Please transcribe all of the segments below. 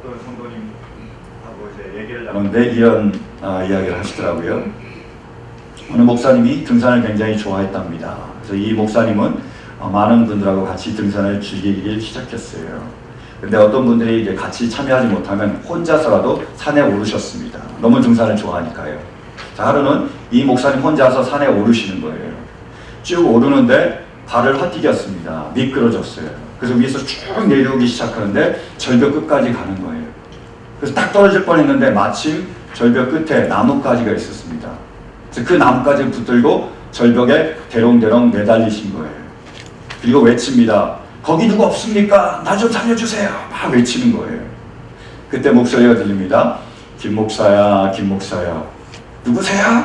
어떤 성도님하고 이제 얘기를 나누는데 이런 이야기를 하시더라고요. 어느 목사님이 등산을 굉장히 좋아했답니다. 그래서 이 목사님은 많은 분들하고 같이 등산을 즐기기 시작했어요. 근데 어떤 분들이 이제 같이 참여하지 못하면 혼자서라도 산에 오르셨습니다. 너무 등산을 좋아하니까요. 자, 하루는 이 목사님 혼자서 산에 오르시는 거예요. 쭉 오르는데 발을 헛디뎠습니다. 미끄러졌어요. 그래서 위에서 쭉 내려오기 시작하는데 절벽 끝까지 가는 거예요. 그래서 딱 떨어질 뻔했는데 마침 절벽 끝에 나뭇가지가 있었습니다. 그래서 그 나뭇가지를 붙들고 절벽에 대롱대롱 매달리신 거예요. 그리고 외칩니다. 거기 누구 없습니까? 나 좀 살려주세요. 막 외치는 거예요. 그때 목소리가 들립니다. 김 목사야, 김 목사야. 누구세요?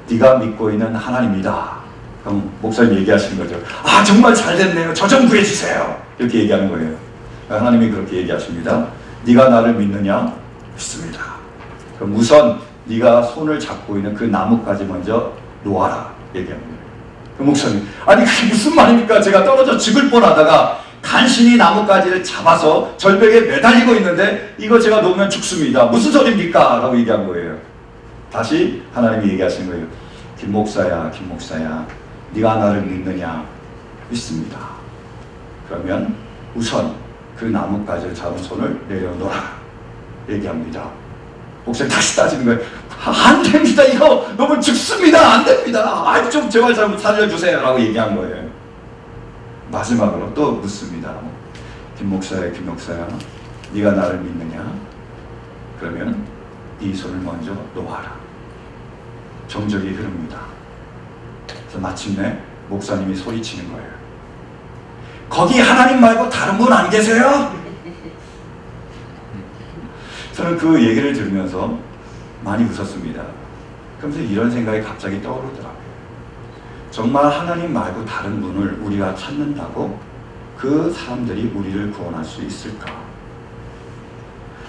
네가 믿고 있는 하나님이다. 그럼 목사님 얘기하시는 거죠. 아, 정말 잘 됐네요. 저 좀 구해주세요. 이렇게 얘기하는 거예요. 하나님이 그렇게 얘기하십니다. 네가 나를 믿느냐? 믿습니다. 그럼 우선 네가 손을 잡고 있는 그 나뭇가지 먼저 놓아라. 얘기합니다. 그 목사님, 아니 그게 무슨 말입니까? 제가 떨어져 죽을 뻔하다가 간신히 나뭇가지를 잡아서 절벽에 매달리고 있는데 이거 제가 놓으면 죽습니다. 무슨 소리입니까? 라고 얘기한 거예요. 다시 하나님이 얘기하시는 거예요. 김 목사야, 김 목사야, 네가 나를 믿느냐? 믿습니다. 그러면 우선 그 나뭇가지를 잡은 손을 내려놓아라. 얘기합니다. 목사님 다시 따지는 거예요. 안 됩니다. 이거 너무 죽습니다. 안 됩니다. 아, 좀 제발 좀 살려주세요. 라고 얘기한 거예요. 마지막으로 또 묻습니다. 김 목사야, 김 목사야, 네가 나를 믿느냐? 그러면 이 손을 먼저 놓아라. 정적이 흐릅니다. 그래서 마침내 목사님이 소리치는 거예요. 거기 하나님 말고 다른 분 안 계세요? 저는 그 얘기를 들으면서 많이 웃었습니다. 그러면서 이런 생각이 갑자기 떠오르더라고요. 정말 하나님 말고 다른 분을 우리가 찾는다고 그 사람들이 우리를 구원할 수 있을까?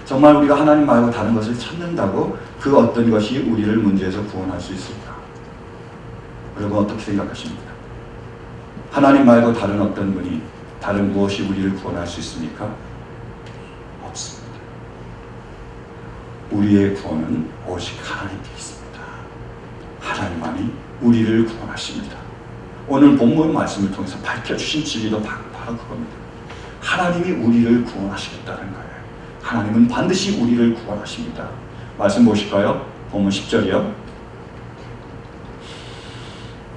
정말 우리가 하나님 말고 다른 것을 찾는다고 그 어떤 것이 우리를 문제에서 구원할 수 있을까? 여러분 어떻게 생각하십니까? 하나님 말고 다른 어떤 분이 다른 무엇이 우리를 구원할 수 있습니까? 없습니다. 우리의 구원은 오직 하나님께 있습니다. 하나님만이 우리를 구원하십니다. 오늘 본문 말씀을 통해서 밝혀주신 진리도 바로 그겁니다. 하나님이 우리를 구원하시겠다는 거예요. 하나님은 반드시 우리를 구원하십니다. 말씀 보실까요? 본문 10절이요.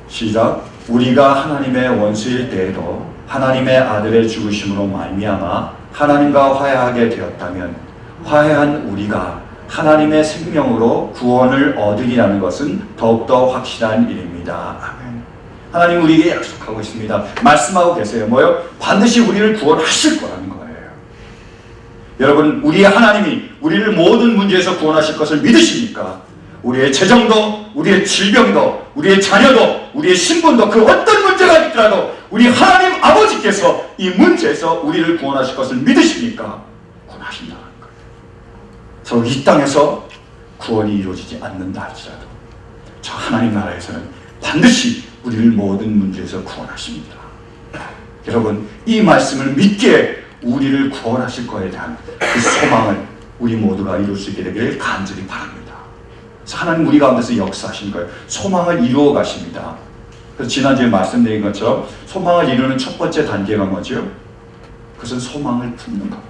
시작. 우리가 하나님의 원수일 때에도 하나님의 아들의 죽으심으로 말미암아 하나님과 화해하게 되었다면 화해한 우리가 하나님의 생명으로 구원을 얻으리라는 것은 더욱더 확실한 일입니다. 아멘. 하나님 우리에게 약속하고 있습니다. 말씀하고 계세요. 뭐요? 반드시 우리를 구원하실 거라는 거예요. 여러분, 우리의 하나님이 우리를 모든 문제에서 구원하실 것을 믿으십니까? 우리의 재정도, 우리의 질병도, 우리의 자녀도, 우리의 신분도 그 어떤 문제가 있더라도 우리 하나님 아버지께서 이 문제에서 우리를 구원하실 것을 믿으십니까? 구원하신다는 거예요. 저 이 땅에서 구원이 이루어지지 않는다 할지라도 저 하나님 나라에서는 반드시 우리를 모든 문제에서 구원하십니다. 여러분, 이 말씀을 믿기에 우리를 구원하실 거에 대한 그 소망을 우리 모두가 이룰 수 있게 되기를 간절히 바랍니다. 하나님 우리 가운데서 역사하신 거예요. 소망을 이루어 가십니다. 그래서 지난주에 말씀드린 것처럼 소망을 이루는 첫 번째 단계가 뭐죠? 그것은 소망을 품는 겁니다.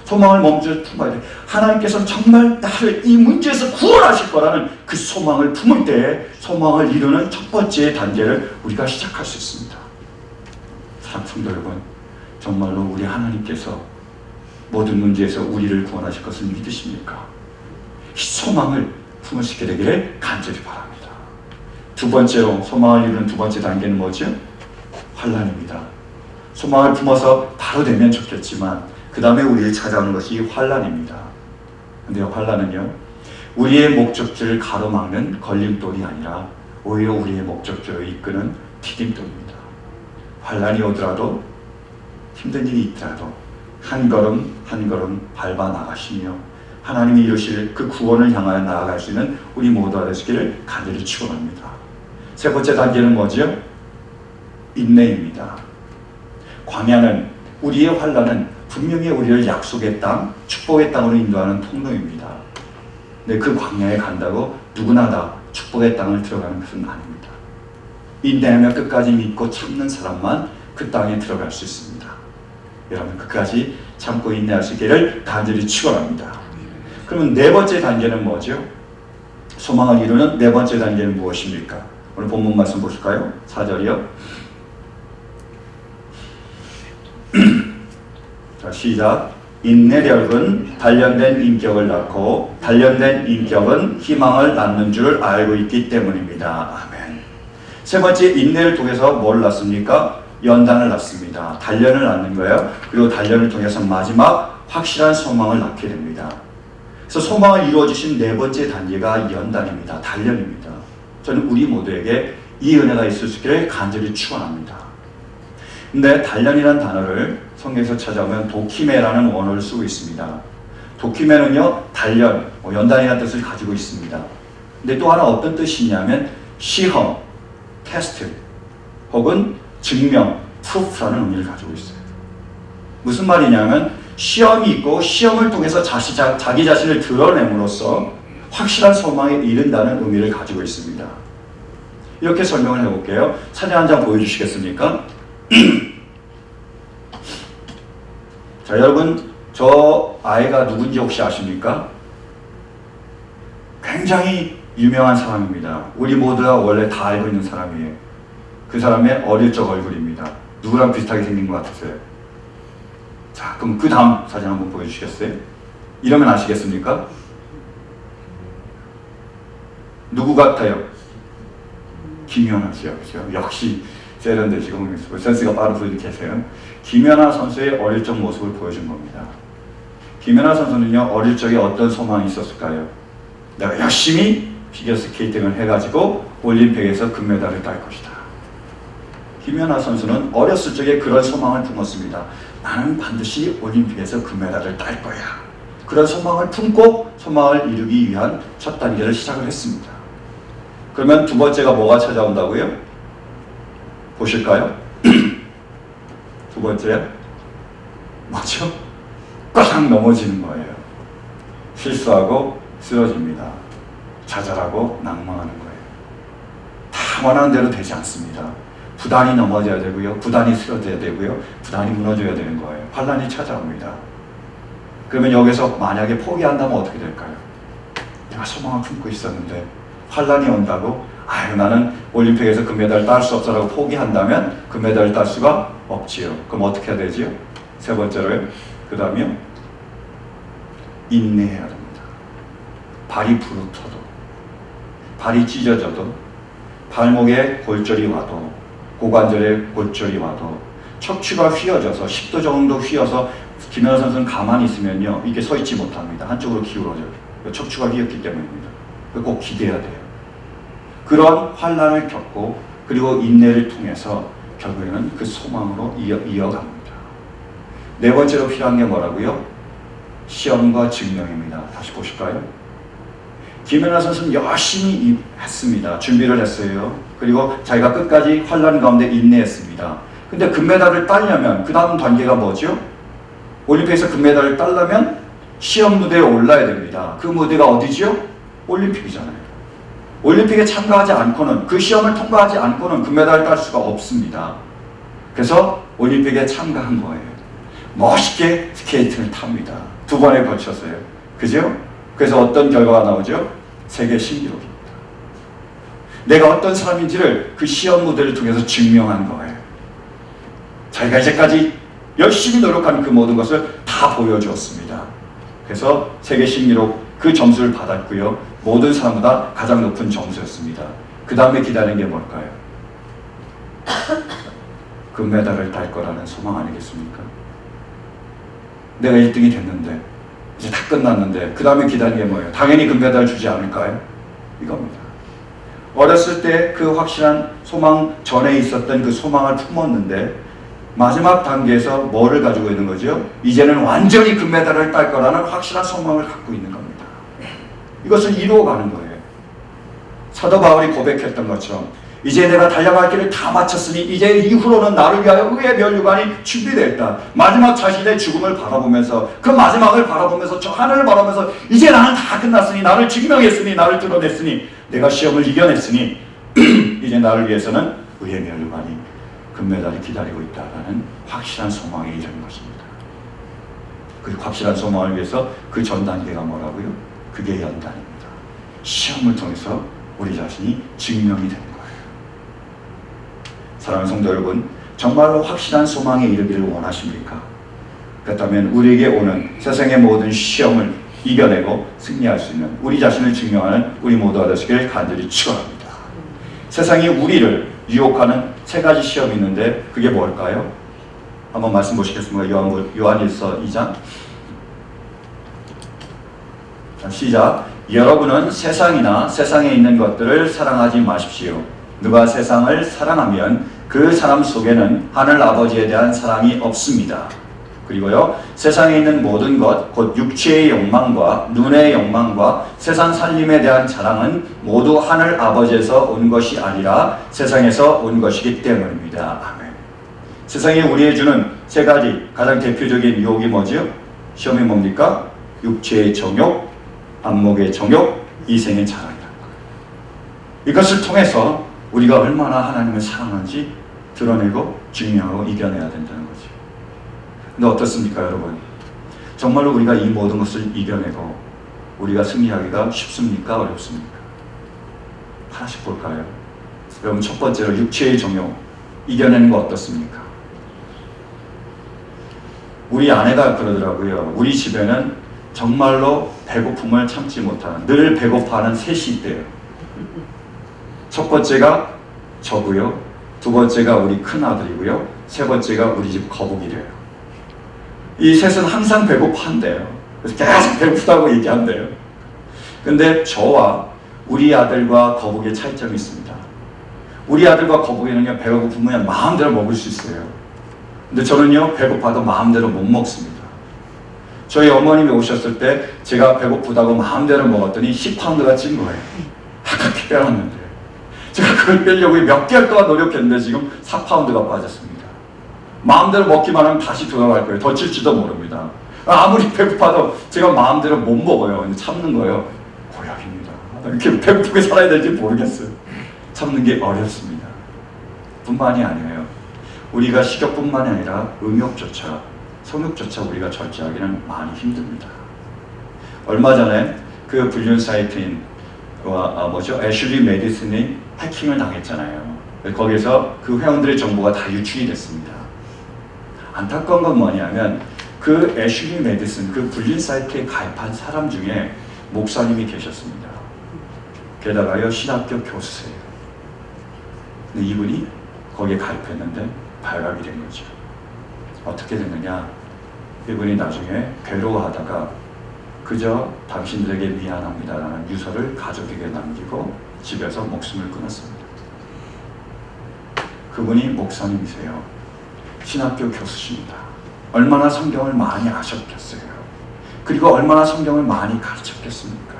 소망을 멈춰 품어야 돼. 하나님께서 정말 나를 이 문제에서 구원하실 거라는 그 소망을 품을 때에 소망을 이루는 첫 번째 단계를 우리가 시작할 수 있습니다. 사랑하는 성도 여러분, 정말로 우리 하나님께서 모든 문제에서 우리를 구원하실 것을 믿으십니까? 이 소망을 품을 수 있게 되기를 간절히 바랍니다. 두 번째로 소망을 이루는 두 번째 단계는 뭐죠? 환난입니다. 소망을 품어서 바로 되면 좋겠지만 그 다음에 우리를 찾아오는 것이 환난입니다. 근데 환난은요, 우리의 목적지를 가로막는 걸림돌이 아니라 오히려 우리의 목적지로 이끄는 디딤돌입니다. 환난이 오더라도 힘든 일이 있더라도 한 걸음 한 걸음 밟아 나가시며 하나님이 이루실 그 구원을 향하여 나아갈 수 있는 우리 모두가 되시기를 간절히 축원합니다. 세 번째 단계는 뭐죠? 인내입니다. 광야는 우리의 환난은 분명히 우리를 약속의 땅, 축복의 땅으로 인도하는 통로입니다. 근데 그 광야에 간다고 누구나 다 축복의 땅을 들어가는 것은 아닙니다. 인내하며 끝까지 믿고 참는 사람만 그 땅에 들어갈 수 있습니다. 여러분 끝까지 참고 인내할 수 있기를 간절히 축원합니다. 그러면 네 번째 단계는 뭐죠? 소망을 이루는 네 번째 단계는 무엇입니까? 오늘 본문 말씀 보실까요? 4절이요. 자, 시작. 인내력은 단련된 인격을 낳고 단련된 인격은 희망을 낳는 줄 알고 있기 때문입니다. 아멘. 세 번째, 인내를 통해서 뭘 낳습니까? 연단을 낳습니다. 단련을 낳는 거예요. 그리고 단련을 통해서 마지막 확실한 소망을 낳게 됩니다. 그래서 소망을 이루어주신 네 번째 단계가 연단입니다. 단련입니다. 저는 우리 모두에게 이 은혜가 있을 수 있기를 간절히 축원합니다. 근데 단련이라는 단어를 성경에서 찾아오면 도키메라는 원어를 쓰고 있습니다. 도키메는요, 단련, 연단이라는 뜻을 가지고 있습니다. 근데 또 하나 어떤 뜻이 있냐면 시험, 테스트, 혹은 증명, 프루프라는 의미를 가지고 있어요. 무슨 말이냐면 시험이 있고 시험을 통해서 자기 자신을 드러냄으로써 확실한 소망에 이른다는 의미를 가지고 있습니다. 이렇게 설명을 해볼게요. 사진 한 장 보여주시겠습니까? 자, 여러분 저 아이가 누군지 혹시 아십니까? 굉장히 유명한 사람입니다. 우리 모두가 원래 다 알고 있는 사람이에요. 그 사람의 어릴 적 얼굴입니다. 누구랑 비슷하게 생긴 것 같으세요? 자, 그럼 그 다음 사진 한번 보여주시겠어요? 이러면 아시겠습니까? 누구 같아요? 김연아 씨요. 그렇죠? 역시 세련되시고 센스가 빠른 분이 계세요. 김연아 선수의 어릴 적 모습을 보여준 겁니다. 김연아 선수는요, 어릴 적에 어떤 소망이 있었을까요? 내가 열심히 피겨스케이팅을 해가지고 올림픽에서 금메달을 딸 것이다. 김연아 선수는 어렸을 적에 그런 소망을 품었습니다. 나는 반드시 올림픽에서 금메달을 딸 거야. 그런 소망을 품고 소망을 이루기 위한 첫 단계를 시작을 했습니다. 그러면 두 번째가 뭐가 찾아온다고요? 보실까요? 두 번째 뭐죠? 꽉 넘어지는 거예요. 실수하고 쓰러집니다. 좌절하고 낭망하는 거예요. 다 원하는 대로 되지 않습니다. 부단히 넘어져야 되고요. 부단히 쓰러져야 되고요. 부단히 무너져야 되는 거예요. 환란이 찾아옵니다. 그러면 여기서 만약에 포기한다면 어떻게 될까요? 내가 소망을 품고 있었는데 환란이 온다고 아유 나는 올림픽에서 금메달을 딸 수 없어라고 포기한다면 금메달을 딸 수가 없지요. 그럼 어떻게 해야 되지요? 세 번째로요. 그 다음이요. 인내해야 됩니다. 발이 부르터도 발이 찢어져도 발목에 골절이 와도 고관절에 골절이 와도 척추가 휘어져서 10도 정도 휘어서 김연아 선수는 가만히 있으면요 이게 서 있지 못합니다. 한쪽으로 기울어져요. 척추가 휘었기 때문입니다. 꼭 기대해야 돼요. 그런 환난을 겪고 그리고 인내를 통해서 결국에는 그 소망으로 이어갑니다. 네 번째로 필요한 게 뭐라고요? 시험과 증명입니다. 다시 보실까요? 김연아 선수는 열심히 했습니다. 준비를 했어요. 그리고 자기가 끝까지 환난 가운데 인내했습니다. 근데 금메달을 따려면 그 다음 단계가 뭐죠? 올림픽에서 금메달을 따려면 시험 무대에 올라야 됩니다. 그 무대가 어디죠? 올림픽이잖아요. 올림픽에 참가하지 않고는 그 시험을 통과하지 않고는 금메달을 딸 수가 없습니다. 그래서 올림픽에 참가한 거예요. 멋있게 스케이트를 탑니다. 두 번에 걸쳤어요. 그죠? 그래서 어떤 결과가 나오죠? 세계 신기록입니다. 내가 어떤 사람인지를 그 시험 무대를 통해서 증명한 거예요. 자기가 이제까지 열심히 노력한 그 모든 것을 다 보여주었습니다. 그래서 세계 신기록 그 점수를 받았고요. 모든 사람보다 가장 높은 점수였습니다. 그 다음에 기다리는 게 뭘까요? 금메달을 딸 거라는 소망 아니겠습니까? 내가 1등이 됐는데 이제 다 끝났는데 그 다음에 기다리는 게 뭐예요? 당연히 금메달 주지 않을까요? 이겁니다. 어렸을 때 그 확실한 소망 전에 있었던 그 소망을 품었는데 마지막 단계에서 뭐를 가지고 있는 거죠? 이제는 완전히 금메달을 딸 거라는 확실한 소망을 갖고 있는 겁니다. 이것을 이루어가는 거예요. 사도 바울이 고백했던 것처럼 이제 내가 달려갈 길을 다 마쳤으니 이제 이후로는 나를 위하여 의의 면류관이 준비되어 있다. 마지막 자신의 죽음을 바라보면서, 그 마지막을 바라보면서, 저 하늘을 바라보면서 이제 나는 다 끝났으니, 나를 증명했으니, 나를 드러냈으니, 내가 시험을 이겨냈으니 이제 나를 위해서는 의의 면류관이, 금메달이 기다리고 있다라는 확실한 소망에 이르는 것입니다. 그 확실한 소망을 위해서 그 전 단계가 뭐라고요? 그게 연단입니다. 시험을 통해서 우리 자신이 증명이 되는 거예요. 사랑하는 성도 여러분, 정말로 확실한 소망에 이르기를 원하십니까? 그렇다면 우리에게 오는 세상의 모든 시험을 이겨내고 승리할 수 있는 우리 자신을 증명하는 우리 모두가 되시길 간절히 축원합니다. 세상이 우리를 유혹하는 세 가지 시험이 있는데 그게 뭘까요? 한번 말씀 보시겠습니까? 요한일서 2장. 자, 시작. 여러분은 세상이나 세상에 있는 것들을 사랑하지 마십시오. 누가 세상을 사랑하면 그 사람 속에는 하늘 아버지에 대한 사랑이 없습니다. 그리고요, 세상에 있는 모든 것, 곧 육체의 욕망과 눈의 욕망과 세상 살림에 대한 자랑은 모두 하늘 아버지에서 온 것이 아니라 세상에서 온 것이기 때문입니다. 아멘. 세상이 우리에 주는 세 가지 가장 대표적인 유혹이 뭐죠? 시험이 뭡니까? 육체의 정욕, 안목의 정욕, 이생의 자랑이라는 거예요. 이것을 통해서 우리가 얼마나 하나님을 사랑하는지 드러내고 증명하고 이겨내야 된다는 거죠. 근데 어떻습니까, 여러분? 정말로 우리가 이 모든 것을 이겨내고 우리가 승리하기가 쉽습니까? 어렵습니까? 하나씩 볼까요? 여러분, 첫 번째로 육체의 정욕 이겨내는 거 어떻습니까? 우리 아내가 그러더라고요. 우리 집에는 정말로 배고픔을 참지 못하는, 늘 배고파하는 셋이 있대요. 첫 번째가 저고요, 두 번째가 우리 큰아들이고요, 세 번째가 우리 집 거북이래요. 이 셋은 항상 배고파한대요. 그래서 계속 배고프다고 얘기한대요. 근데 저와 우리 아들과 거북이의 차이점이 있습니다. 우리 아들과 거북이는요, 배가 고프면 마음대로 먹을 수 있어요. 근데 저는요, 배고파도 마음대로 못 먹습니다. 저희 어머님이 오셨을 때 제가 배고프다고 마음대로 먹었더니 10파운드가 찐 거예요. 아깝게 빼놨는데 제가 그걸 빼려고 몇 개월 동안 노력했는데 지금 4파운드가 빠졌습니다. 마음대로 먹기만 하면 다시 돌아갈 거예요. 더 찔지도 모릅니다. 아무리 배고파도 제가 마음대로 못 먹어요. 참는 거예요. 고약입니다. 이렇게 배고프게 살아야 될지 모르겠어요. 참는 게 어렵습니다. 뿐만이 아니에요. 우리가 식욕뿐만이 아니라 음욕조차, 성욕조차 우리가 절제하기는 많이 힘듭니다. 얼마 전에 그 불륜 사이트인 애슐리 메디슨이 해킹을 당했잖아요. 거기서 그 회원들의 정보가 다 유출이 됐습니다. 안타까운 건 뭐냐면 그 애슐리 메디슨, 그 불륜 사이트에 가입한 사람 중에 목사님이 계셨습니다. 게다가요, 신학교 교수세요. 근데 이분이 거기에 가입했는데 발각이 된 거죠. 어떻게 됐느냐? 이분이 나중에 괴로워하다가 그저 당신들에게 미안합니다라는 유서를 가족에게 남기고 집에서 목숨을 끊었습니다. 그분이 목사님이세요. 신학교 교수십니다. 얼마나 성경을 많이 아셨겠어요. 그리고 얼마나 성경을 많이 가르쳤겠습니까?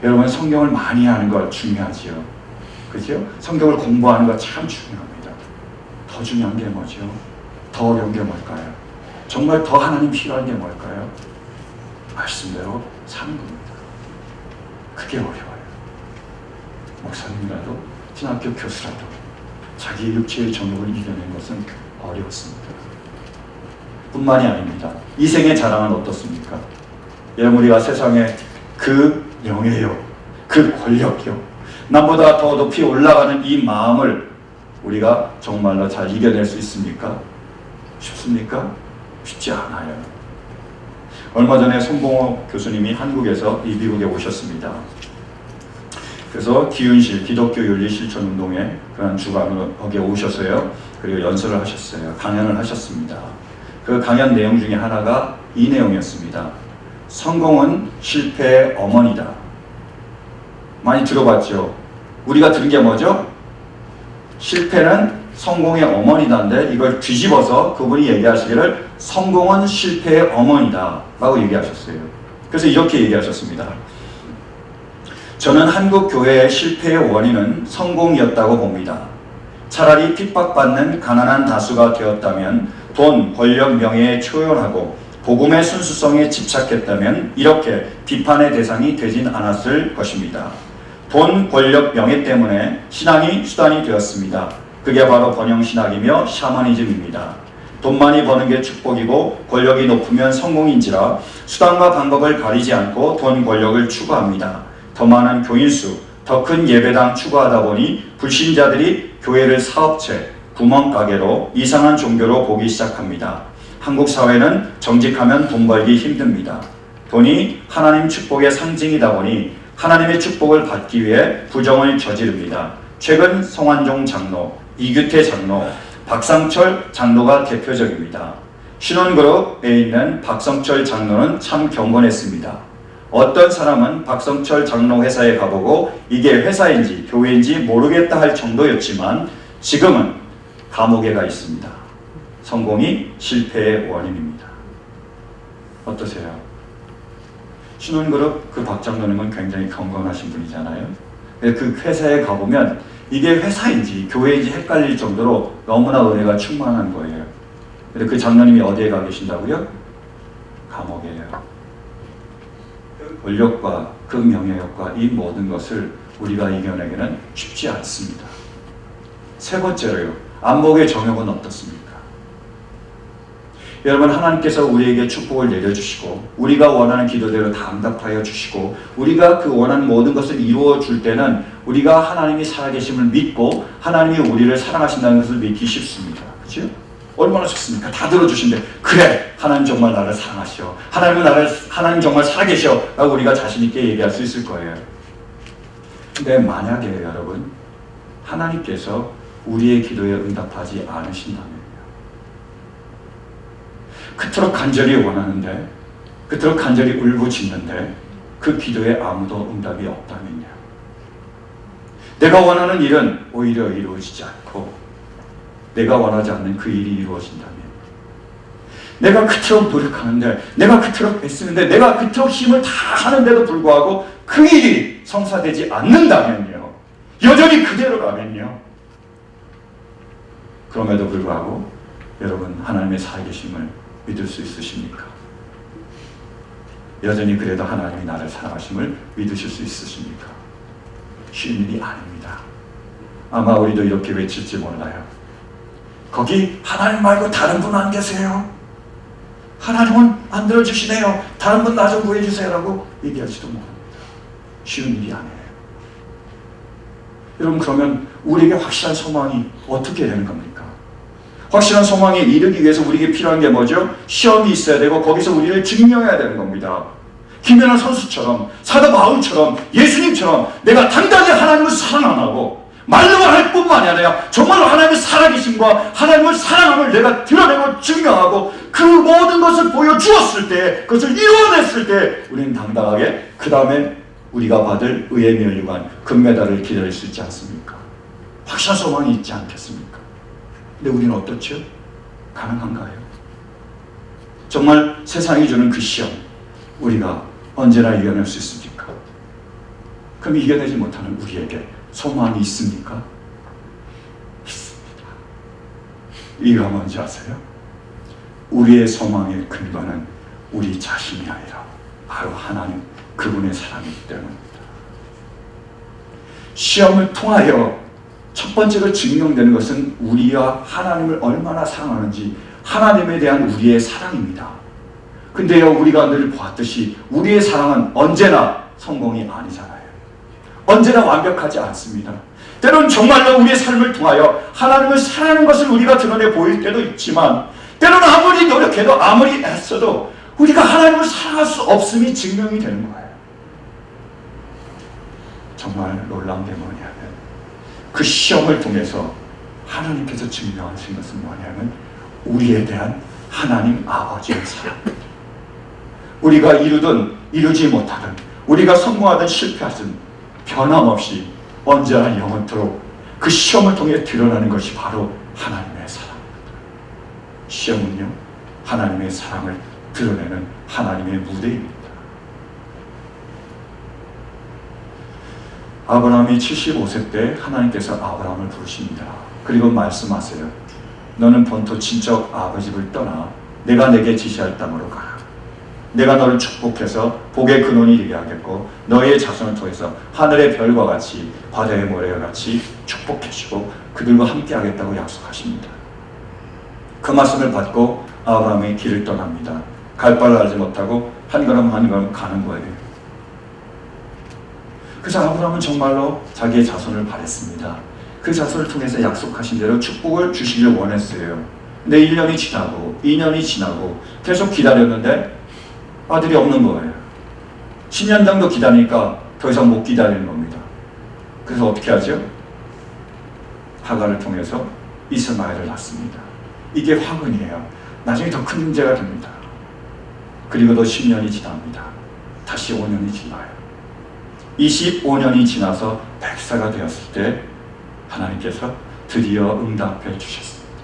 여러분, 성경을 많이 아는 것 중요하지요. 그죠? 성경을 공부하는 것 참 중요합니다. 더 중요한 게 뭐죠? 더 어려운 게 뭘까요? 정말 더 하나님 필요한 게 뭘까요? 말씀대로 사는 겁니다. 그게 어려워요. 목사님이라도 신학교 교수라도 자기 육체의 정욕을 이겨낸 것은 어렵습니다. 뿐만이 아닙니다. 이생의 자랑은 어떻습니까? 여러분, 우리가 세상에 그 명예요, 그 권력요, 남보다 더 높이 올라가는 이 마음을 우리가 정말로 잘 이겨낼 수 있습니까? 쉽습니까? 쉽지 않아요. 얼마 전에 손봉호 교수님이 한국에서 이 미국에 오셨습니다. 그래서 기윤실, 기독교 윤리 실천 운동에 그런 주관으로 거기에 오셨어요. 그리고 연설을 하셨어요. 강연을 하셨습니다. 그 강연 내용 중에 하나가 이 내용이었습니다. 성공은 실패의 어머니다. 많이 들어봤죠? 우리가 들은 게 뭐죠? 실패는 성공의 어머니다인데 이걸 뒤집어서 그분이 얘기하시기를 성공은 실패의 어머니다 라고 얘기하셨어요. 그래서 이렇게 얘기하셨습니다. 저는 한국 교회의 실패의 원인은 성공이었다고 봅니다. 차라리 핍박받는 가난한 다수가 되었다면, 돈, 권력, 명예에 초연하고 복음의 순수성에 집착했다면 이렇게 비판의 대상이 되진 않았을 것입니다. 돈, 권력, 명예 때문에 신앙이 수단이 되었습니다. 그게 바로 번영신학이며 샤머니즘입니다. 돈 많이 버는 게 축복이고 권력이 높으면 성공인지라 수단과 방법을 가리지 않고 돈, 권력을 추구합니다. 더 많은 교인수, 더 큰 예배당 추구하다 보니 불신자들이 교회를 사업체, 구멍가게로, 이상한 종교로 보기 시작합니다. 한국 사회는 정직하면 돈 벌기 힘듭니다. 돈이 하나님 축복의 상징이다 보니 하나님의 축복을 받기 위해 부정을 저지릅니다. 최근 성환종 장로, 이규태 장로, 박상철 장로가 대표적입니다. 신혼그룹에 있는 박성철 장로는 참 경건했습니다. 어떤 사람은 박성철 장로 회사에 가보고 이게 회사인지 교회인지 모르겠다 할 정도였지만 지금은 감옥에 가 있습니다. 성공이 실패의 원인입니다. 어떠세요? 신혼그룹 그 박 장로님은 굉장히 경건하신 분이잖아요. 그 회사에 가보면 이게 회사인지 교회인지 헷갈릴 정도로 너무나 은혜가 충만한 거예요. 근데 그 장로님이 어디에 가 계신다고요? 감옥이에요. 권력과 그 명예욕과 이 모든 것을 우리가 이겨내기는 쉽지 않습니다. 세 번째로요. 안목의 정욕은 어떻습니까? 여러분, 하나님께서 우리에게 축복을 내려주시고 우리가 원하는 기도대로 다 응답하여 주시고 우리가 그 원하는 모든 것을 이루어 줄 때는 우리가 하나님이 살아계심을 믿고 하나님이 우리를 사랑하신다는 것을 믿기 쉽습니다. 그렇죠? 얼마나 좋습니까? 다 들어주신데 그래! 하나님 정말 나를 사랑하시오. 하나님 정말 살아계셔. 라고 우리가 자신있게 얘기할 수 있을 거예요. 근데 만약에 여러분 하나님께서 우리의 기도에 응답하지 않으신다면 그토록 간절히 원하는데 그토록 간절히 울부짖는데 그 기도에 아무도 응답이 없다면요. 내가 원하는 일은 오히려 이루어지지 않고 내가 원하지 않는 그 일이 이루어진다면 내가 그토록 노력하는데 내가 그토록 애쓰는데 내가 그토록 힘을 다 하는데도 불구하고 그 일이 성사되지 않는다면요. 여전히 그대로 가면요. 그럼에도 불구하고 여러분 하나님의 살아계심을 믿을 수 있으십니까? 여전히 그래도 하나님이 나를 사랑하심을 믿으실 수 있으십니까? 쉬운 일이 아닙니다. 아마 우리도 이렇게 외칠지 몰라요. 거기 하나님 말고 다른 분 안 계세요? 하나님은 안 들어주시네요. 다른 분 나 좀 구해주세요 라고 얘기할지도 모릅니다. 쉬운 일이 아니에요. 여러분, 그러면 우리에게 확실한 소망이 어떻게 되는 겁니까? 확실한 소망에 이르기 위해서 우리에게 필요한 게 뭐죠? 시험이 있어야 되고 거기서 우리를 증명해야 되는 겁니다. 김연아 선수처럼, 사도 바울처럼, 예수님처럼 내가 단단히 하나님을 사랑 안 하고 말로만 할 뿐만이 아니라 정말로 하나님의 살아계심과 하나님을 사랑함을 내가 드러내고 증명하고 그 모든 것을 보여주었을 때, 그것을 이루어냈을 때 우리는 당당하게 그 다음에 우리가 받을 의의 면류관, 금메달을 기다릴 수 있지 않습니까? 확실한 소망이 있지 않겠습니까? 근데 우리는 어떻죠? 가능한가요? 정말 세상이 주는 그 시험 우리가 언제나 이겨낼 수 있습니까? 그럼 이겨내지 못하는 우리에게 소망이 있습니까? 있습니다. 이유가 뭔지 아세요? 우리의 소망의 근거는 우리 자신이 아니라 바로 하나님, 그분의 사랑이기 때문입니다. 시험을 통하여 첫 번째로 증명되는 것은 우리와 하나님을 얼마나 사랑하는지, 하나님에 대한 우리의 사랑입니다. 근데요, 우리가 늘 보았듯이 우리의 사랑은 언제나 성공이 아니잖아요. 언제나 완벽하지 않습니다. 때로는 정말로 우리의 삶을 통하여 하나님을 사랑하는 것을 우리가 드러내 보일 때도 있지만, 때로는 아무리 노력해도 아무리 애써도 우리가 하나님을 사랑할 수 없음이 증명이 되는 거예요. 정말 놀라운 게 뭐냐면 그 시험을 통해서 하나님께서 증명하신 것은 뭐냐면 우리에 대한 하나님 아버지의 사랑입니다. 우리가 이루든 이루지 못하든 우리가 성공하든 실패하든 변함없이 언제나 영원토록 그 시험을 통해 드러나는 것이 바로 하나님의 사랑입니다. 시험은요, 하나님의 사랑을 드러내는 하나님의 무대입니다. 아브라함이 75세 때 하나님께서 아브라함을 부르십니다. 그리고 말씀하세요. 너는 본토 친척 아버지를 떠나 내가 내게 지시할 땅으로 가라. 내가 너를 축복해서 복의 근원이 되게 하겠고 너의 자손을 통해서 하늘의 별과 같이 바다의 모래와 같이 축복해주고 그들과 함께 하겠다고 약속하십니다. 그 말씀을 받고 아브라함이 길을 떠납니다. 갈 바를 알지 못하고 한 걸음 한 걸음 가는 거예요. 그래서 아브라함은 정말로 자기의 자손을 바랬습니다. 그 자손을 통해서 약속하신 대로 축복을 주시길 원했어요. 근데 1년이 지나고 2년이 지나고 계속 기다렸는데 아들이 없는 거예요. 10년 정도 기다리니까 더 이상 못 기다리는 겁니다. 그래서 어떻게 하죠? 하갈을 통해서 이스마엘을 낳습니다. 이게 화근이에요. 나중에 더 큰 문제가 됩니다. 그리고 또 10년이 지납니다. 다시 5년이 지나요. 25년이 지나서 100세가 되었을 때 하나님께서 드디어 응답해 주셨습니다.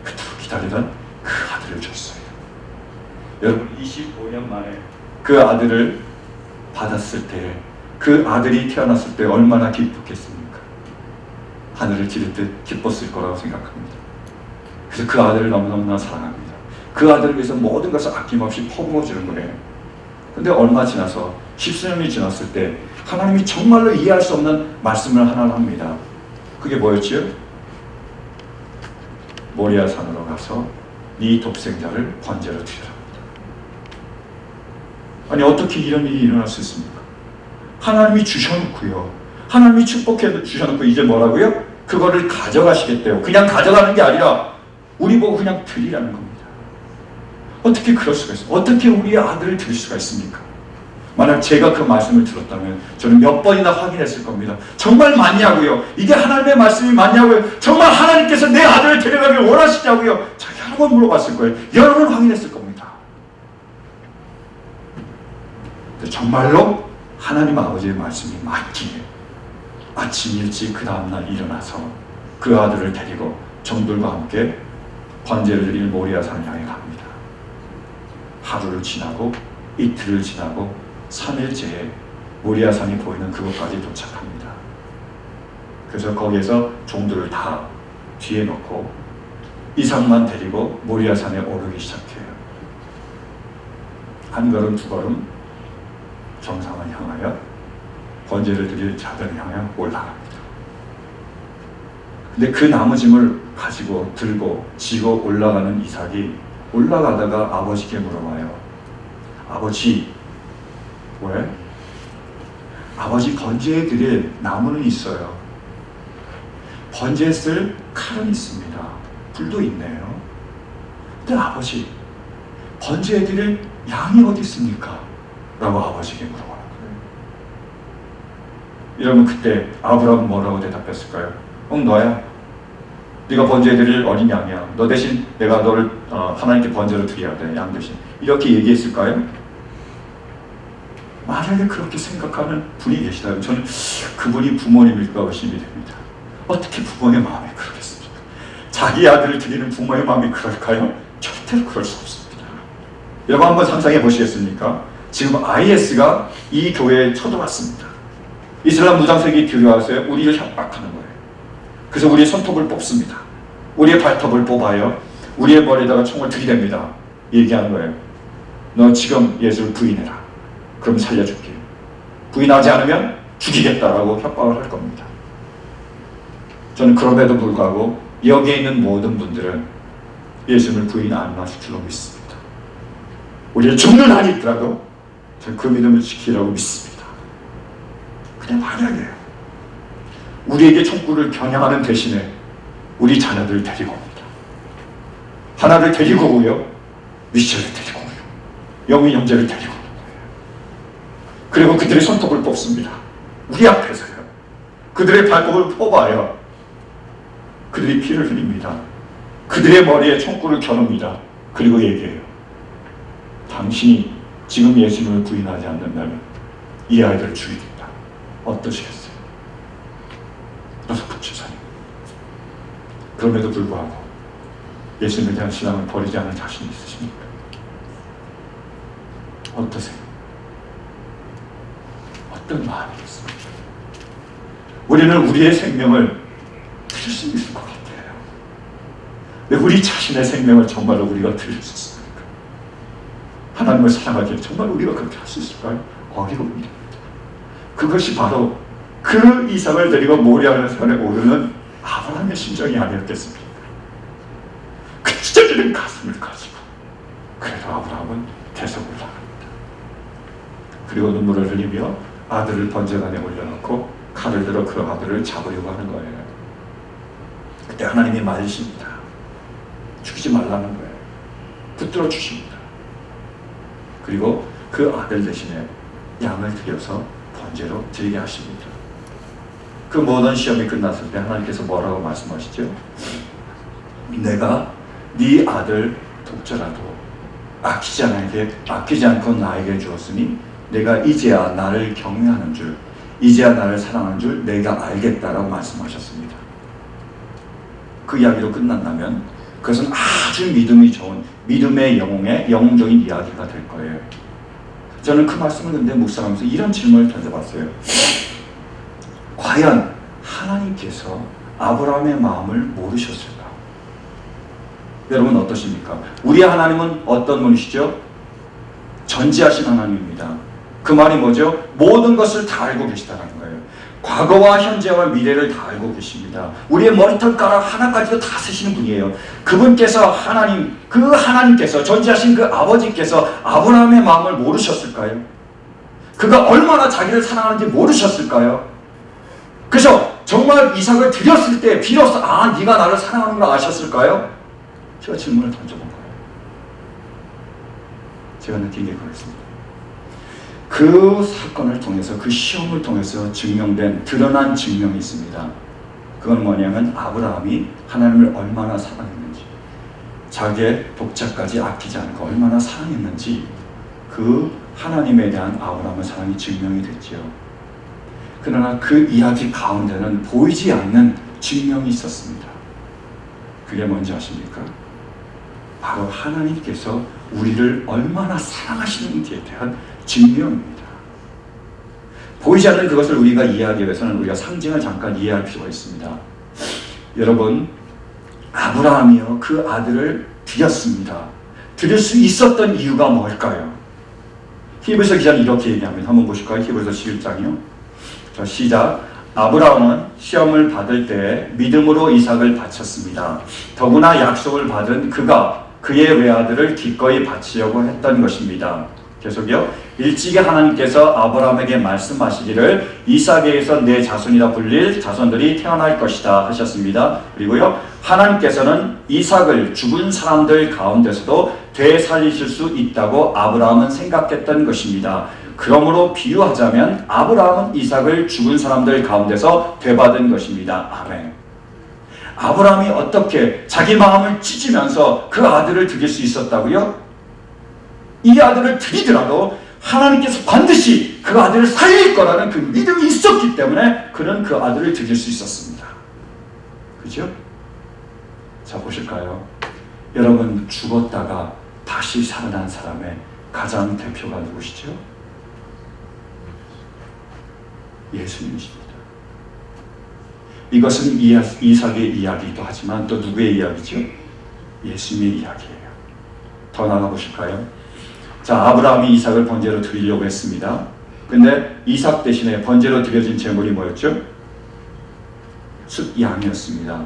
그토록 기다리던 그 아들을 줬어요. 여러분 25년 만에 그 아들을 받았을 때 그 아들이 태어났을 때 얼마나 기뻤겠습니까? 하늘을 찌를 듯 기뻤을 거라고 생각합니다. 그래서 그 아들을 너무너무나 사랑합니다. 그 아들을 위해서 모든 것을 아낌없이 퍼부어 주는 거예요. 근데 얼마 지나서 10수년이 지났을 때 하나님이 정말로 이해할 수 없는 말씀을 하나 합니다. 그게 뭐였지요? 모리아 산으로 가서 네 독생자를 번제로 드리라. 아니 어떻게 이런 일이 일어날 수 있습니까? 하나님이 주셔놓고요. 하나님이 축복해 주셔놓고 이제 뭐라고요? 그거를 가져가시겠대요. 그냥 가져가는 게 아니라 우리 보고 그냥 드리라는 겁니다. 어떻게 그럴 수가 있어요? 어떻게 우리의 아들을 드릴 수가 있습니까? 만약 제가 그 말씀을 들었다면 저는 몇 번이나 확인했을 겁니다. 정말 맞냐고요? 이게 하나님의 말씀이 맞냐고요? 정말 하나님께서 내 아들을 데려가길 원하시냐고요? 제가 여러 번 물어봤을 거예요. 여러 번 확인했을 겁니다. 정말로 하나님 아버지의 말씀이 맞기에 아침 일찍 그 다음날 일어나서 그 아들을 데리고 종들과 함께 번제를 드릴 모리아산을 향해 갑니다. 하루를 지나고 이틀을 지나고 3일째에 모리아산이 보이는 그곳까지 도착합니다. 그래서 거기에서 종들을 다 뒤에 놓고 이삭만 데리고 모리아산에 오르기 시작해요. 한 걸음 두 걸음 정상을 향하여 번제를 드릴 자들을 향해 올라갑니다. 근데 그 나무짐을 가지고 들고 지고 올라가는 이삭이 올라가다가 아버지께 물어봐요. 아버지, 왜? 아버지 번제에 드릴 나무는 있어요. 번제에 쓸 칼은 있습니다. 불도 있네요. 근데 아버지, 번제에 드릴 양이 어디 있습니까? 라고 아버지에게 물어보는 거예요. 여러분 그때 아브라함은 뭐라고 대답했을까요? 너야. 네가 번제해 드릴 어린 양이야. 너 대신 내가 너를 하나님께 번제로 드려야 돼. 양 대신. 이렇게 얘기했을까요? 만약에 그렇게 생각하는 분이 계시다면 저는 그분이 부모님일까 의심이 됩니다. 어떻게 부모의 마음이 그러겠습니까? 자기 아들을 드리는 부모의 마음이 그럴까요? 절대로 그럴 수 없습니다. 여러분 한번 상상해 보시겠습니까? 지금 IS가 이 교회에 쳐들어왔습니다. 이슬람 무장세력이 들어와서 우리를 협박하는 거예요. 그래서 우리의 손톱을 뽑습니다. 우리의 발톱을 뽑아요. 우리의 머리에다가 총을 들이댑니다. 얘기하는 거예요. 너 지금 예수를 부인해라. 그럼 살려줄게. 부인하지 않으면 죽이겠다라고 협박을 할 겁니다. 저는 그럼에도 불구하고 여기에 있는 모든 분들은 예수를 부인 안 하실 줄로 믿습니다. 우리의 죽는 한이 있더라도 저는 그 믿음을 지키라고 믿습니다. 그냥 만약에 우리에게 총구를 겨냥하는 대신에 우리 자녀들을 데리고 옵니다. 하나를 데리고 오고요. 미셸을 데리고 오고요. 영희 형제를 데리고 오는 거예요. 그리고 그들의 손톱을 뽑습니다. 우리 앞에서요. 그들의 발톱을 뽑아요. 그들이 피를 흘립니다. 그들의 머리에 총구를 겨눕니다. 그리고 얘기해요. 당신이 지금 예수님을 부인하지 않는다면 이 아이들을 죽이겠다. 어떠시겠어요? 여섯 집사님. 그럼에도 불구하고 예수님에 대한 신앙을 버리지 않을 자신이 있으십니까? 어떠세요? 어떤 마음이겠습니까? 우리는 우리의 생명을 드릴 수 있을 것 같아요. 근데 우리 자신의 생명을 정말로 우리가 드릴 수 있습니까? 하나님을 사랑하기에 정말 우리가 그렇게 할 수 있을까요? 어려운 일입니다. 그것이 바로 그 이삭을 데리고 모리아의 산에 오르는 아브라함의 심정이 아니었겠습니까? 그 찢어지는 가슴을 가지고 그래도 아브라함은 계속 올라갑니다. 그리고 눈물을 흘리며 아들을 번제단에 올려놓고 칼을 들어 그 아들을 잡으려고 하는 거예요. 그때 하나님이 맞으십니다. 죽이지 말라는 거예요. 붙들어 주십니다. 그리고 그 아들 대신에 양을 들여서 번제로 드리게 하십니다. 그 모든 시험이 끝났을 때 하나님께서 뭐라고 말씀하시죠? 내가 네 아들 독자라도 아끼지 않고 나에게 주었으니 내가 이제야 나를 경외하는 줄, 이제야 나를 사랑하는 줄 내가 알겠다라고 말씀하셨습니다. 그 이야기로 끝난다면 그것은 아주 믿음이 좋은 믿음의 영웅적인 이야기가 될 거예요. 저는 그 말씀을 근데 묵상하면서 이런 질문을 던져봤어요. 과연 하나님께서 아브라함의 마음을 모르셨을까? 여러분 어떠십니까? 우리의 하나님은 어떤 분이시죠? 전지하신 하나님입니다. 그 말이 뭐죠? 모든 것을 다 알고 계시다는 거예요. 과거와 현재와 미래를 다 알고 계십니다. 우리의 머리털가락 하나까지도 다 세시는 분이에요. 그분께서 하나님께서 전지하신 그 아버지께서 아브라함의 마음을 모르셨을까요? 그가 얼마나 자기를 사랑하는지 모르셨을까요? 그래서 정말 이삭을 드렸을 때 비로소 네가 나를 사랑하는 걸 아셨을까요? 제가 질문을 던져본 거예요. 제가 느낀 게 그렇습니다. 그 사건을 통해서, 그 시험을 통해서 드러난 증명이 있습니다. 그건 뭐냐면 아브라함이 하나님을 얼마나 사랑했는지, 자기의 독자까지 아끼지 않고 얼마나 사랑했는지 그 하나님에 대한 아브라함의 사랑이 증명이 됐지요. 그러나 그 이야기 가운데는 보이지 않는 증명이 있었습니다. 그게 뭔지 아십니까? 바로 하나님께서 우리를 얼마나 사랑하시는지에 대한 증명입니다. 보이지 않는 그것을 우리가 이해하기 위해서는 우리가 상징을 잠깐 이해할 필요가 있습니다. 여러분, 아브라함이요 그 아들을 드렸습니다. 드릴 수 있었던 이유가 뭘까요? 히브리서 기자는 이렇게 얘기합니다. 한번 보실까요? 히브리서 11장이요. 자, 시작. 아브라함은 시험을 받을 때 믿음으로 이삭을 바쳤습니다. 더구나 약속을 받은 그가 그의 외아들을 기꺼이 바치려고 했던 것입니다. 계속요. 일찍이 하나님께서 아브라함에게 말씀하시기를 이삭에게서 내 자손이라 불릴 자손들이 태어날 것이다 하셨습니다. 그리고요. 하나님께서는 이삭을 죽은 사람들 가운데서도 되살리실 수 있다고 아브라함은 생각했던 것입니다. 그러므로 비유하자면 아브라함은 이삭을 죽은 사람들 가운데서 되받은 것입니다. 아멘. 아브라함이 어떻게 자기 마음을 찢으면서 그 아들을 드릴 수 있었다고요? 이 아들을 드리더라도 하나님께서 반드시 그 아들을 살릴 거라는 그 믿음이 있었기 때문에 그는 그 아들을 드릴 수 있었습니다. 그죠? 자, 보실까요? 여러분, 죽었다가 다시 살아난 사람의 가장 대표가 누구시죠? 예수님이십니다. 이것은 이삭의 이야기이기도 하지만 또 누구의 이야기죠? 예수님의 이야기예요. 더 나가 보실까요? 자, 아브라함이 이삭을 번제로 드리려고 했습니다. 근데 이삭 대신에 번제로 드려진 제물이 뭐였죠? 양이었습니다.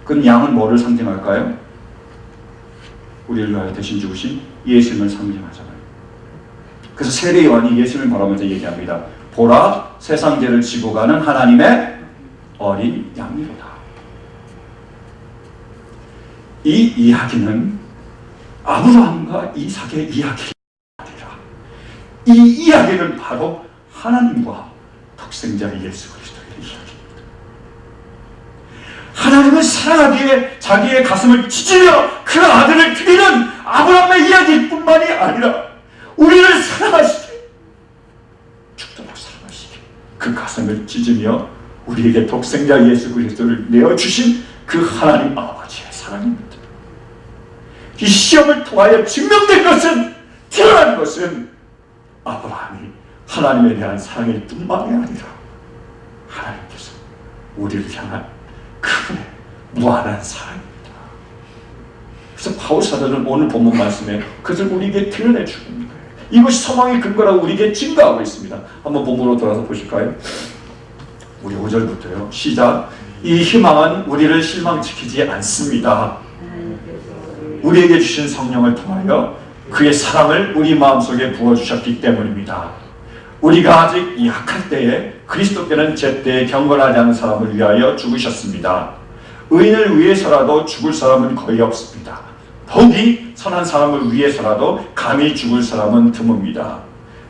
그럼 양은 뭐를 상징할까요? 우리를 위하여 대신 죽으신 예수님을 상징하잖아요. 그래서 세례 요한이 예수님을 바라보면서 얘기합니다. 보라, 세상 죄를 지고 가는 하나님의 어린 양이로다. 이 이야기는 아브라함과 이삭의 이야기가 아니라 이 이야기는 바로 하나님과 독생자 예수 그리스도의 이야기입니다. 하나님을 사랑하기에 자기의 가슴을 찢으려 그 아들을 드리는 아브라함의 이야기뿐만이 아니라 우리를 사랑하시기에 죽도록 사랑하시기에 그 가슴을 찢으며 우리에게 독생자 예수 그리스도를 내어주신 그 하나님 아버지의 사랑입니다. 이 시험을 통하여 증명된 것은, 드러난 것은 아브라함이 하나님에 대한 사랑일 뿐만이 아니라 하나님께서 우리를 향한 그분의 무한한 사랑입니다. 그래서 바울 사도는 오늘 본문 말씀에 그것을 우리에게 드러내 주는 거예요. 이것이 소망의 근거라고 우리에게 증거하고 있습니다. 한번 본문으로 돌아서 보실까요? 우리 5절부터요. 시작. 이 희망은 우리를 실망시키지 않습니다. 우리에게 주신 성령을 통하여 그의 사랑을 우리 마음속에 부어주셨기 때문입니다. 우리가 아직 약할 때에 그리스도께는 제때에 경건하지 않은 사람을 위하여 죽으셨습니다. 의인을 위해서라도 죽을 사람은 거의 없습니다. 더욱이 선한 사람을 위해서라도 감히 죽을 사람은 드뭅니다.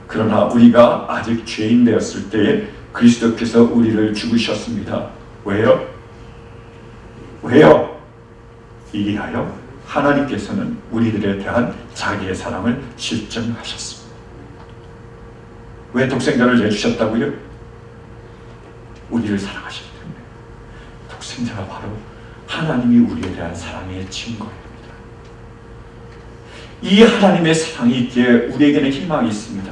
그러나 우리가 아직 죄인 되었을 때에 그리스도께서 우리를 죽으셨습니다. 왜요? 왜요? 이리하여 하나님께서는 우리들에 대한 자기의 사랑을 실증하셨습니다. 왜 독생자를 내주셨다고요? 우리를 사랑하시기 때문에. 독생자가 바로 하나님이 우리에 대한 사랑의 증거입니다. 이 하나님의 사랑이 있기에 우리에게는 희망이 있습니다.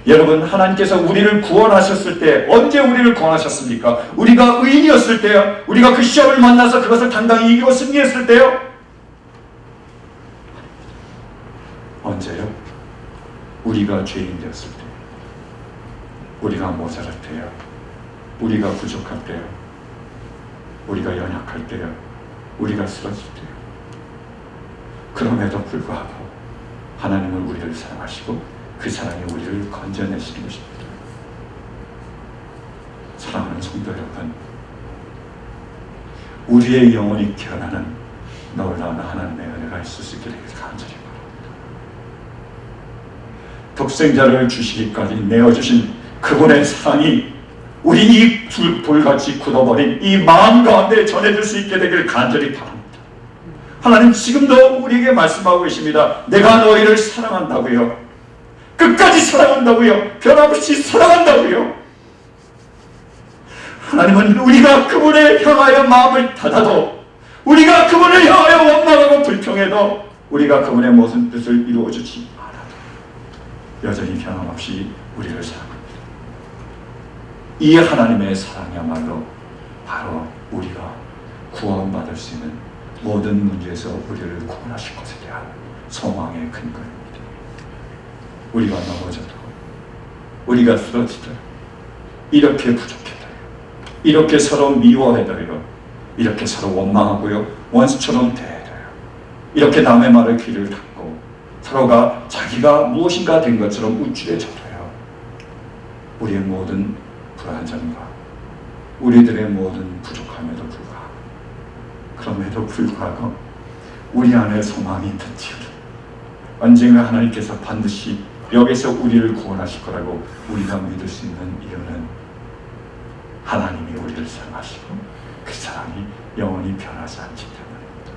여러분, 하나님께서 우리를 구원하셨을 때 언제 우리를 구원하셨습니까? 우리가 의인이었을 때요? 우리가 그 시험을 만나서 그것을 당당히 이기고 승리했을 때요? 언제요? 우리가 죄인 되었을 때, 우리가 모자랄 때요, 우리가 부족할 때요, 우리가 연약할 때요, 우리가 쓰러질 때요. 그럼에도 불구하고 하나님은 우리를 사랑하시고 그 사랑이 우리를 건져내시는 것입니다. 사랑하는 성도 여러분, 우리의 영혼이 깨어나는 놀라운 하나님의 은혜가 있을 수 있게 되기를 간절히 바랍니다. 독생자를 주시기까지 내어주신 그분의 사랑이 우리 이 불같이 굳어버린 이 마음 가운데 전해질 수 있게 되기를 간절히 바랍니다. 하나님 지금도 우리에게 말씀하고 계십니다. 내가 너희를 사랑한다고요. 끝까지 사랑한다고요. 변함없이 사랑한다고요. 하나님은 우리가 그분을 향하여 마음을 닫아도, 우리가 그분을 향하여 원망하고 불평해도, 우리가 그분의 모든 뜻을 이루어주지 않아도 여전히 변함없이 우리를 사랑합니다. 이 하나님의 사랑이야말로 바로 우리가 구원받을 수 있는 모든 문제에서 우리를 구원하실 것에 대한 소망의 근거입니다. 우리가 넘어져도, 우리가 쓰러지더라도, 이렇게 부족해도요, 이렇게 서로 미워해도요, 이렇게 서로 원망하고요, 원수처럼 대해도요, 이렇게 남의 말에 귀를 닫고 서로가 자기가 무엇인가 된 것처럼 우쭐해져도요, 우리의 모든 불완전과 우리들의 모든 부족함에도 불구하고, 그럼에도 불구하고 우리 안에 소망이 덧치우는, 언젠가 하나님께서 반드시 여기서 우리를 구원하실 거라고 우리가 믿을 수 있는 이유는 하나님이 우리를 사랑하시고 그 사랑이 영원히 변하지 않기 때문입니다.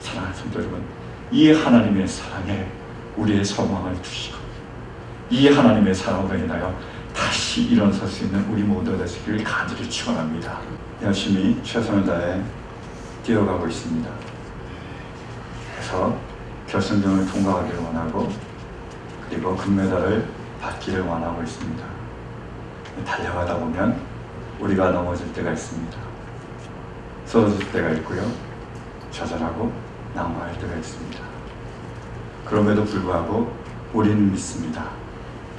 사랑하는 성도 여러분, 이 하나님의 사랑에 우리의 소망을 두시고 이 하나님의 사랑으로 인하여 다시 일어설 수 있는 우리 모두가 되시기를 간절히 축원합니다. 열심히 최선을 다해 뛰어가고 있습니다. 그래서 결승전을 통과하기를 원하고, 그리고 금메달을 받기를 원하고 있습니다. 달려가다 보면 우리가 넘어질 때가 있습니다. 쓰러질 때가 있고요, 좌절하고 낙망할 때가 있습니다. 그럼에도 불구하고 우리는 믿습니다.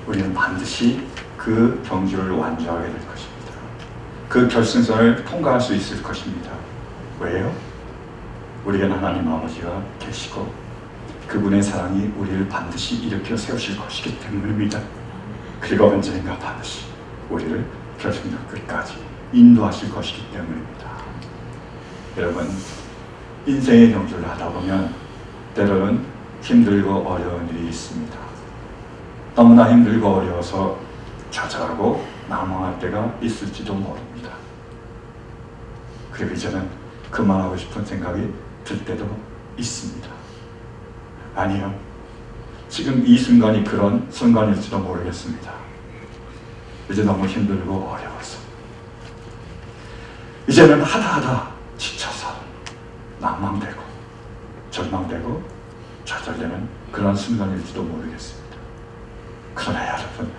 우리는 반드시 그 경주를 완주하게 될 것입니다. 그 결승선을 통과할 수 있을 것입니다. 왜요? 우리에게는 하나님 아버지가 계시고 그분의 사랑이 우리를 반드시 일으켜 세우실 것이기 때문입니다. 그리고 언젠가 반드시 우리를 결승전 끝까지 인도하실 것이기 때문입니다. 여러분, 인생의 경주를 하다 보면 때로는 힘들고 어려운 일이 있습니다. 너무나 힘들고 어려워서 좌절하고 낙망할 때가 있을지도 모릅니다. 그리고 이제는 그만하고 싶은 생각이 들 때도 있습니다. 아니요, 지금 이 순간이 그런 순간일지도 모르겠습니다. 이제 너무 힘들고 어려워서, 이제는 하다 지쳐서 낙망되고 절망되고 좌절되는 그런 순간일지도 모르겠습니다. 그러나 여러분,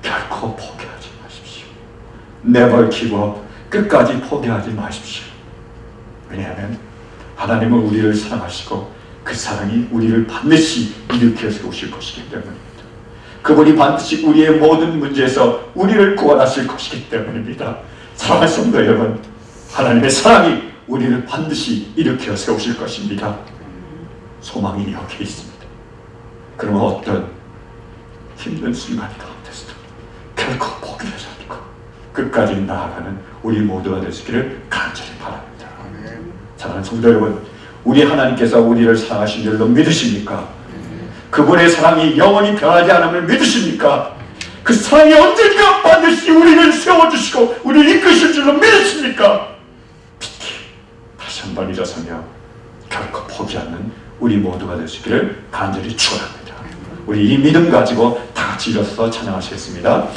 결코 포기하지 마십시오. Never give up. 끝까지 포기하지 마십시오. 왜냐하면 하나님은 우리를 사랑하시고 그 사랑이 우리를 반드시 일으켜서 오실 것이기 때문입니다. 그분이 반드시 우리의 모든 문제에서 우리를 구원하실 것이기 때문입니다. 사랑하는 성도 여러분, 하나님의 사랑이 우리를 반드시 일으켜 세우실 것입니다. 소망이 여기 있습니다. 그러면 어떤 힘든 순간 가운데서도 결코 포기하지 않고 끝까지 나아가는 우리 모두가 되시기를 간절히 바랍니다. 사랑하는 성도 여러분, 우리 하나님께서 우리를 사랑하신 줄로 믿으십니까? 그분의 사랑이 영원히 변하지 않음을 믿으십니까? 그 사랑이 언젠가 반드시 우리를 세워주시고 우리를 이끄실 줄로 믿으십니까? 특히 다시 한번 일어서며 결코 포기 않는 우리 모두가 되시기를 간절히 축원합니다. 우리 이 믿음 가지고 다 같이 일어서서 찬양하시겠습니다.